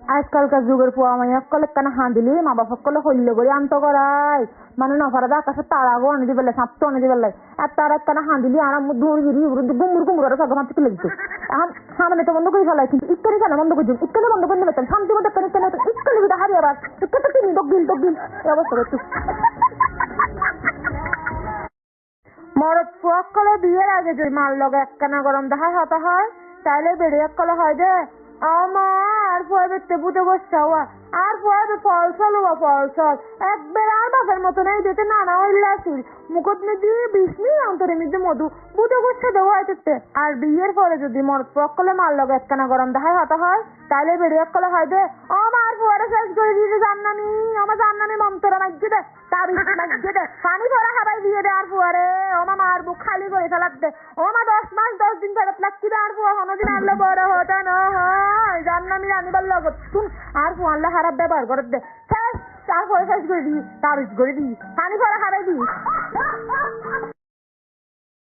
আজকালকার যুগের পোয়া মাই সকলে কেন হাঁদিলি মা বাপ সকলে হইল করে আন্ত করাই মানে নফারা আকাশে তারাগো আনি দিবেলে সাপটো আনি দিবেলে আর তারা কেন হাঁদিলি আর দূর গিরি গুমুর গুমুর সব মাছ তুলে দিত এখন সামনে তো বন্ধ করে ফেলাই কিন্তু ইত্যাদি কেন বন্ধ করছি ইত্যাদি বন্ধ করে নেবেন শান্তি মতো কেন কেন ইত্যাদি বিধা হারিয়ে আবার ইত্যাদি তিন দগিল এই অবস্থা করছি মরদ সকলে বিয়ের আগে যদি মার লগে একখানা গরম দেখা হতা হয় তাইলে বেড়ে এককলে হয় যে আমার পরে দেখতে বুঝে বসছে আর পরে ফলসল ফলসল একবার আর বাপের মতো নেই দেখে নানা হইলাসিল মুখত মেদি বিষ্ণু অন্তরে মধ্যে মধু বুঝে বসছে দেওয়া হইতে আর বিয়ের পরে যদি মরদ সকলে মার লগে একখানা গরম দেখায় হতা হয় তাইলে বেড়ে এককলে হয় যে আমার পরে শেষ করে দিয়েছে জান্নানি আমার জান্নানি মন্তরা মাইজে দে তাবিজ মাইজে দে পানি ভরা হাবাই দিয়ে দে আর পুয়ারে ওমা মার বুক খালি করে ফেলাক দে ওমা 10 মাস 10 দিন ফেরত লাগছি আর পুয়া কোনোদিন আনলে বড় হতে না হয় জান্নানি আনিবার লগত শুন আর পুয়ানলে খারাপ ব্যবহার করে দে শেষ তারপরে শেষ করে দিই তাবিজ করে দিই পানি ভরা হাবাই দিই